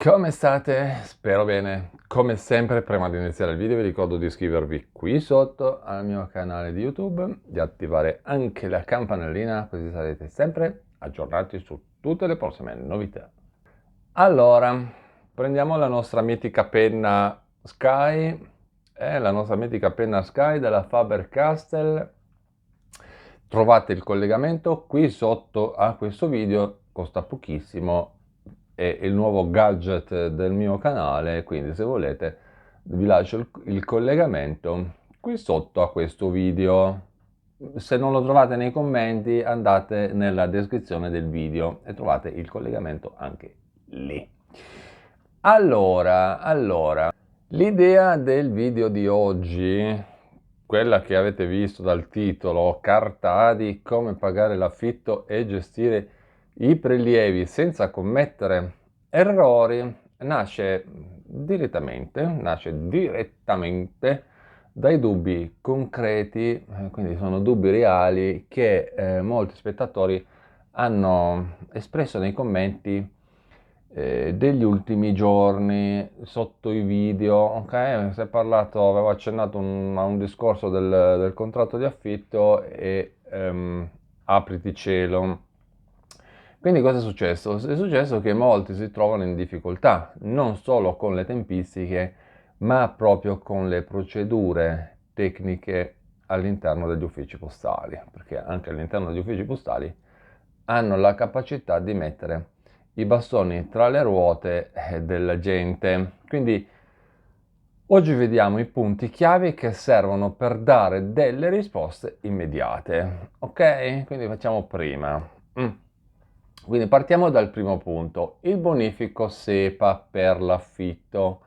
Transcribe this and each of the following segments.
Come state? Spero bene. Come sempre, prima di iniziare il video vi ricordo di iscrivervi qui sotto al mio canale di YouTube, di attivare anche la campanellina così sarete sempre aggiornati su tutte le prossime novità. Allora, prendiamo la nostra mitica penna Sky, la nostra mitica penna Sky della Faber-Castell. Trovate il collegamento qui sotto a questo video, costa pochissimo, è il nuovo gadget del mio canale, quindi se volete vi lascio il collegamento qui sotto a questo video. Se non lo trovate nei commenti andate nella descrizione del video e trovate il collegamento anche lì. Allora, l'idea del video di oggi, quella che avete visto dal titolo, Carta ADI, come pagare l'affitto e gestire i prelievi senza commettere errori, nasce direttamente dai dubbi concreti, quindi sono dubbi reali che molti spettatori hanno espresso nei commenti degli ultimi giorni sotto i video. Ok, si è parlato, avevo accennato a un discorso del contratto di affitto e apriti cielo. Quindi cosa è successo? È successo che molti si trovano in difficoltà, non solo con le tempistiche, ma proprio con le procedure tecniche all'interno degli uffici postali, perché anche all'interno degli uffici postali hanno la capacità di mettere i bastoni tra le ruote della gente. Quindi oggi vediamo i punti chiave che servono per dare delle risposte immediate. Ok? Quindi facciamo prima. Quindi partiamo dal primo punto, il bonifico SEPA per l'affitto.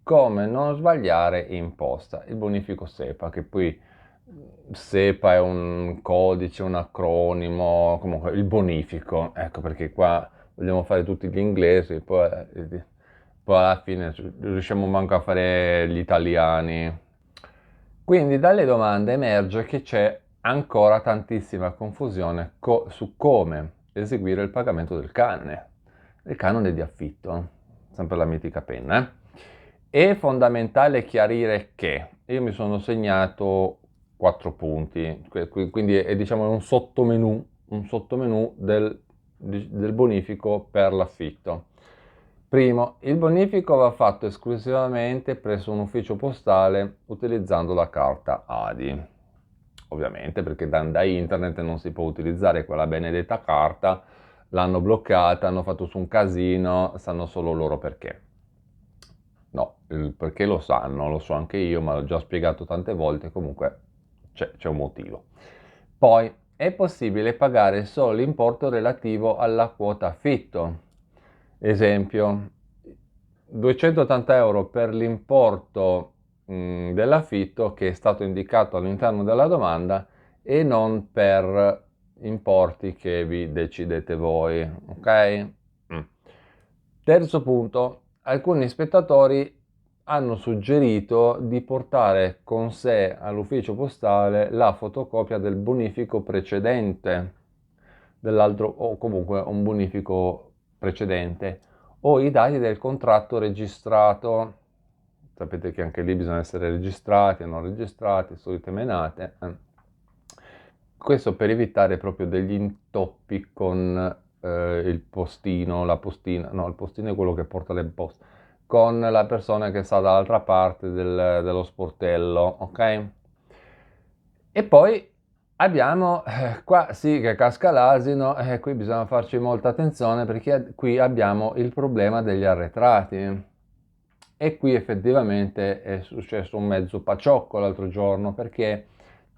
Come non sbagliare in posta. Il bonifico SEPA, che poi SEPA è un codice, un acronimo, comunque il bonifico, ecco perché qua vogliamo fare tutti gli inglesi, poi alla fine riusciamo manco a fare gli italiani. Quindi dalle domande emerge che c'è ancora tantissima confusione su come eseguire il pagamento del canone di affitto, sempre la mitica penna. È fondamentale chiarire che io mi sono segnato 4 punti, quindi è diciamo un sottomenù del bonifico per l'affitto. Primo, il bonifico va fatto esclusivamente presso un ufficio postale utilizzando la carta ADI. Ovviamente perché da internet non si può utilizzare quella benedetta carta, l'hanno bloccata, hanno fatto su un casino, sanno solo loro perché. No, il perché lo sanno, lo so anche io, ma l'ho già spiegato tante volte, comunque c'è un motivo. Poi è possibile pagare solo l'importo relativo alla quota affitto. Esempio, 280 euro per l'importo dell'affitto che è stato indicato all'interno della domanda e non per importi che vi decidete voi, ok? Terzo punto, alcuni spettatori hanno suggerito di portare con sé all'ufficio postale la fotocopia del bonifico precedente, dell'altro o comunque un bonifico precedente o i dati del contratto registrato. Sapete che anche lì bisogna essere registrati o non registrati, solite menate. Questo per evitare proprio degli intoppi con il postino, la postina, no, il postino è quello che porta le poste, con la persona che sta dall'altra parte dello sportello, ok? E poi abbiamo, qua sì che casca l'asino, qui bisogna farci molta attenzione perché qui abbiamo il problema degli arretrati. E qui effettivamente è successo un mezzo paciocco l'altro giorno perché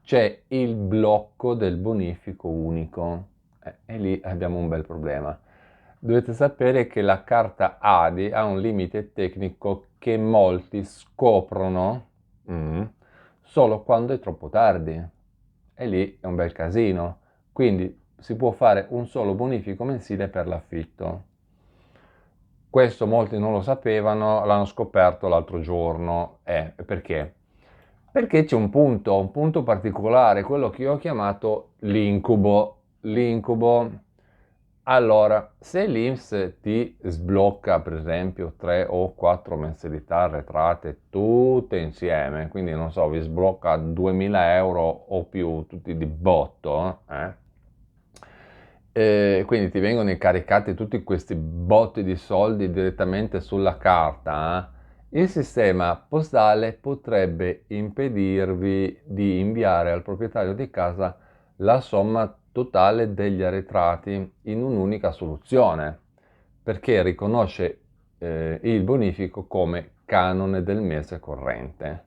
c'è il blocco del bonifico unico e lì abbiamo un bel problema. Dovete sapere che la carta ADI ha un limite tecnico che molti scoprono solo quando è troppo tardi e lì è un bel casino. Quindi si può fare un solo bonifico mensile per l'affitto. Questo molti non lo sapevano, l'hanno scoperto l'altro giorno. Perché? Perché c'è un punto particolare, quello che io ho chiamato l'incubo. L'incubo Allora, se l'INPS ti sblocca per esempio 3 o 4 mensilità arretrate tutte insieme, quindi non so, vi sblocca 2000 euro o più tutti di botto, quindi ti vengono incaricati tutti questi botti di soldi direttamente sulla carta, il sistema postale potrebbe impedirvi di inviare al proprietario di casa la somma totale degli arretrati in un'unica soluzione, perché riconosce il bonifico come canone del mese corrente.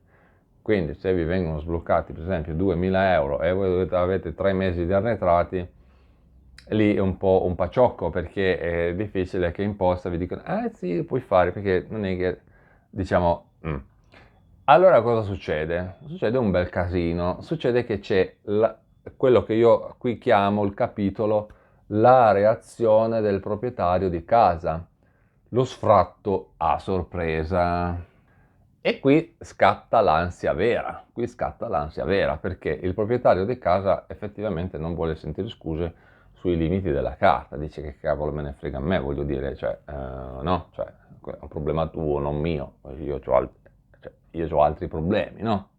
Quindi se vi vengono sbloccati per esempio 2000 euro e voi avete 3 mesi di arretrati, lì è un po' un paciocco, perché è difficile che in posta vi dicono sì, puoi fare, perché non è che diciamo Allora cosa succede? Succede un bel casino, succede che c'è quello che io qui chiamo il capitolo la reazione del proprietario di casa, lo sfratto a sorpresa. E qui scatta l'ansia vera, perché il proprietario di casa effettivamente non vuole sentire scuse sui limiti della carta, dice che cavolo me ne frega a me, voglio dire, cioè, no, cioè, è un problema tuo, non mio, io ho altri problemi, no?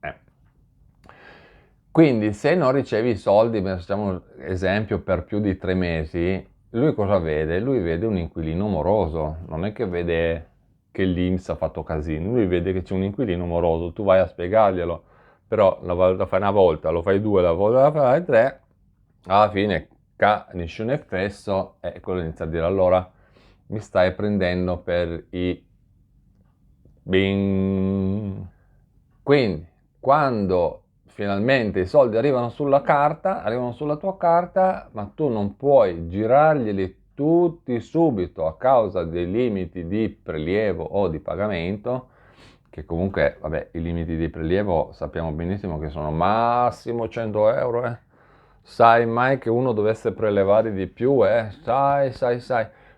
Quindi se non ricevi i soldi, facciamo un esempio, per più di 3 mesi, lui cosa vede? Lui vede un inquilino moroso, non è che vede che l'INPS ha fatto casino, lui vede che c'è un inquilino moroso, tu vai a spiegarglielo, però la fai una volta, lo fai due, la volta la fai tre, alla fine nessun effesso, e quello inizia a dire allora mi stai prendendo per i bing. Quindi, quando finalmente i soldi arrivano sulla carta, arrivano sulla tua carta, ma tu non puoi girarglieli tutti subito a causa dei limiti di prelievo o di pagamento, che comunque, vabbè, i limiti di prelievo sappiamo benissimo che sono massimo 100 euro, Sai mai che uno dovesse prelevare di più, sai,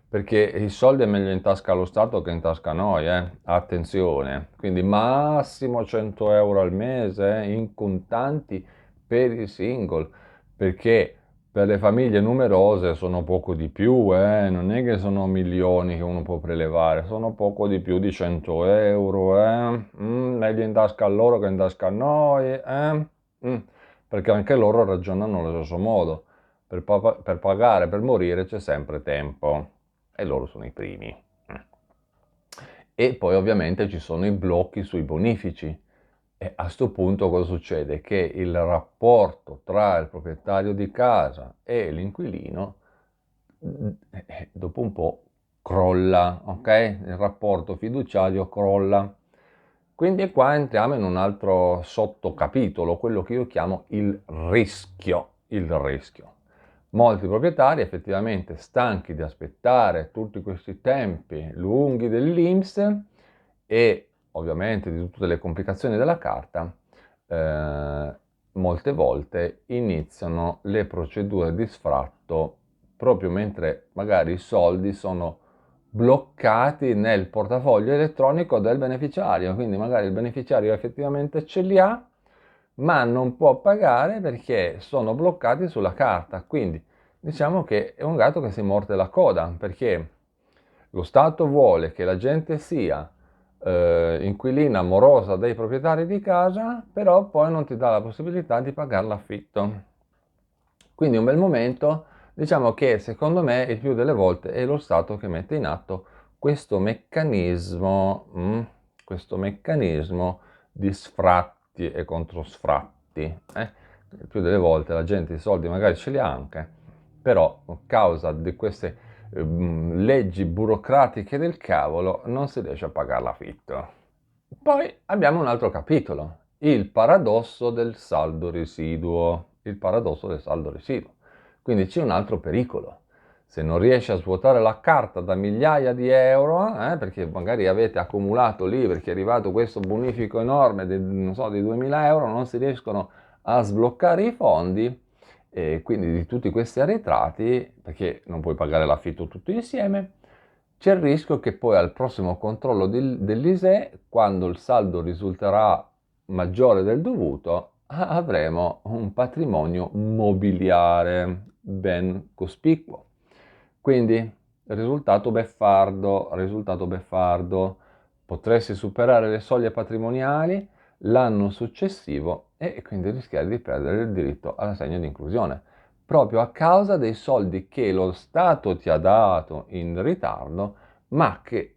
perché i soldi è meglio in tasca allo Stato che in tasca a noi, Attenzione. Quindi massimo 100 euro al mese, in contanti per i single, perché per le famiglie numerose sono poco di più, Non è che sono milioni che uno può prelevare, sono poco di più di 100 euro, Meglio in tasca a loro che in tasca a noi, Perché anche loro ragionano allo stesso modo. Per pagare, per morire c'è sempre tempo. E loro sono i primi. E poi ovviamente ci sono i blocchi sui bonifici. E a questo punto cosa succede? Che il rapporto tra il proprietario di casa e l'inquilino dopo un po' crolla, ok? Il rapporto fiduciario crolla. Quindi qua entriamo in un altro sottocapitolo, quello che io chiamo il rischio. Il rischio. Molti proprietari effettivamente stanchi di aspettare tutti questi tempi lunghi dell'INPS e ovviamente di tutte le complicazioni della carta, molte volte iniziano le procedure di sfratto proprio mentre magari i soldi sono bloccati nel portafoglio elettronico del beneficiario, quindi magari il beneficiario effettivamente ce li ha, ma non può pagare perché sono bloccati sulla carta. Quindi diciamo che è un gatto che si morde la coda, perché lo Stato vuole che la gente sia inquilina morosa dei proprietari di casa, però poi non ti dà la possibilità di pagare l'affitto. Quindi un bel momento, diciamo che secondo me il più delle volte è lo Stato che mette in atto questo meccanismo di sfratti e controsfratti. Il più delle volte la gente i soldi magari ce li ha anche, però a causa di queste leggi burocratiche del cavolo non si riesce a pagare l'affitto. Poi abbiamo un altro capitolo, il paradosso del saldo residuo. Il paradosso del saldo residuo. Quindi c'è un altro pericolo. Se non riesci a svuotare la carta da migliaia di euro, perché magari avete accumulato lì, perché è arrivato questo bonifico enorme non so, di 2000 euro, non si riescono a sbloccare i fondi, e quindi di tutti questi arretrati, perché non puoi pagare l'affitto tutto insieme, c'è il rischio che poi al prossimo controllo dell'ISEE, quando il saldo risulterà maggiore del dovuto, avremo un patrimonio mobiliare ben cospicuo. Quindi risultato beffardo, potresti superare le soglie patrimoniali l'anno successivo e quindi rischiare di perdere il diritto all'assegno di inclusione, proprio a causa dei soldi che lo Stato ti ha dato in ritardo, ma che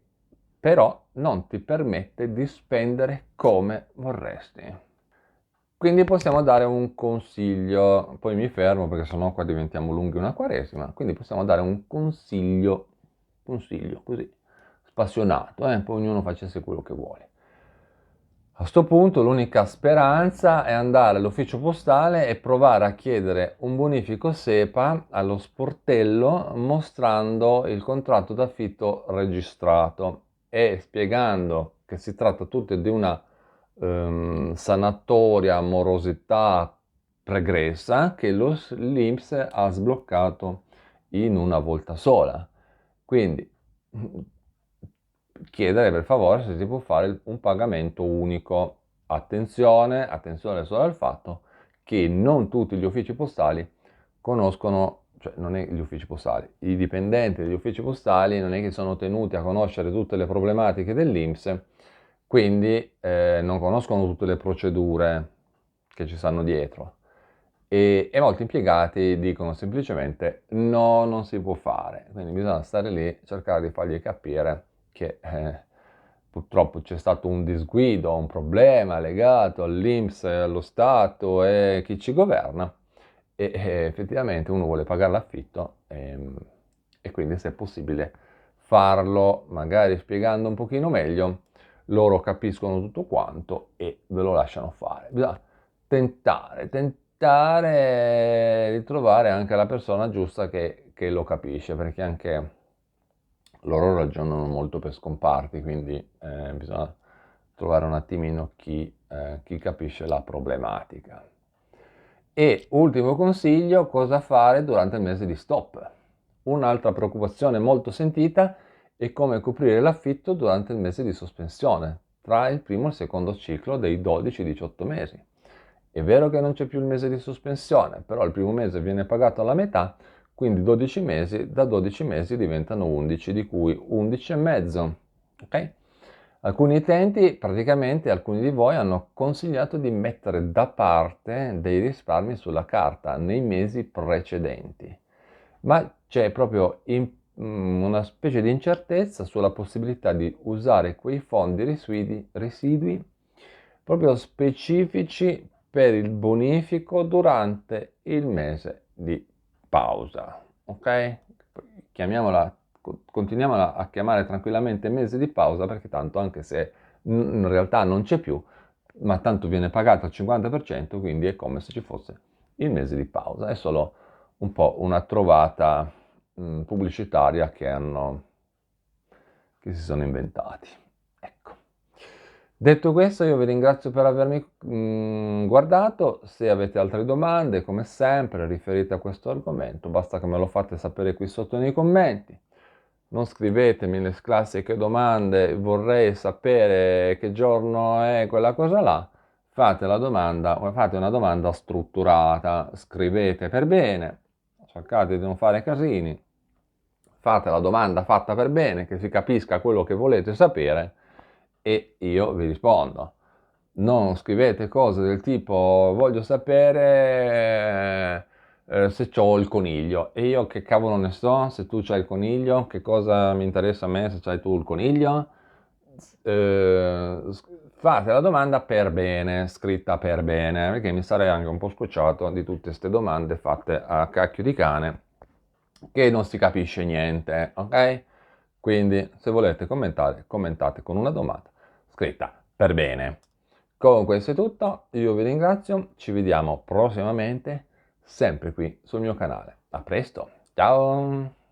però non ti permette di spendere come vorresti. Quindi possiamo dare un consiglio, poi mi fermo perché sennò qua diventiamo lunghi una quaresima, quindi possiamo dare un consiglio così, spassionato, poi ognuno facesse quello che vuole. A sto punto l'unica speranza è andare all'ufficio postale e provare a chiedere un bonifico SEPA allo sportello mostrando il contratto d'affitto registrato e spiegando che si tratta tutto di una sanatoria morosità pregressa che l'INPS ha sbloccato in una volta sola. Quindi chiedere per favore se si può fare un pagamento unico. Attenzione solo al fatto che non tutti gli uffici postali conoscono, cioè non è gli uffici postali, i dipendenti degli uffici postali non è che sono tenuti a conoscere tutte le problematiche dell'INPS, quindi non conoscono tutte le procedure che ci stanno dietro. E molti impiegati dicono semplicemente no, non si può fare, quindi bisogna stare lì, cercare di fargli capire che purtroppo c'è stato un disguido, un problema legato all'INPS, allo Stato e chi ci governa e effettivamente uno vuole pagare l'affitto e quindi se è possibile farlo magari spiegando un pochino meglio, loro capiscono tutto quanto e ve lo lasciano fare. Bisogna tentare di trovare anche la persona giusta che lo capisce, perché anche loro ragionano molto per scomparti, quindi bisogna trovare un attimino chi capisce la problematica. E ultimo consiglio, cosa fare durante il mese di stop. Un'altra preoccupazione molto sentita è come coprire l'affitto durante il mese di sospensione, tra il primo e il secondo ciclo dei 12-18 mesi. È vero che non c'è più il mese di sospensione, però il primo mese viene pagato alla metà, quindi 12 mesi, da 12 mesi diventano 11, di cui 11 e mezzo. Ok? Alcuni utenti, praticamente alcuni di voi, hanno consigliato di mettere da parte dei risparmi sulla carta nei mesi precedenti, ma c'è proprio una specie di incertezza sulla possibilità di usare quei fondi residui proprio specifici per il bonifico durante il mese di pausa, ok? Continuiamola a chiamare tranquillamente mese di pausa perché tanto anche se in realtà non c'è più, ma tanto viene pagato al 50%, quindi è come se ci fosse il mese di pausa. È solo un po' una trovata pubblicitaria che si sono inventati. Ecco. Detto questo, io vi ringrazio per avermi guardato. Se avete altre domande, come sempre, riferite a questo argomento, basta che me lo fate sapere qui sotto nei commenti. Non scrivetemi le classiche domande, vorrei sapere che giorno è quella cosa là. Fate una domanda strutturata, scrivete per bene, cercate di non fare casini, fate la domanda fatta per bene, che si capisca quello che volete sapere e io vi rispondo. Non scrivete cose del tipo voglio sapere se ho il coniglio e io che cavolo ne so se tu c'hai il coniglio, che cosa mi interessa a me se c'hai tu il coniglio. Fate la domanda per bene, scritta per bene, perché mi sarei anche un po' scocciato di tutte queste domande fatte a cacchio di cane che non si capisce niente, ok? Quindi se volete commentare, commentate con una domanda scritta per bene. Con questo è tutto, io vi ringrazio, ci vediamo prossimamente, sempre qui sul mio canale. A presto, ciao!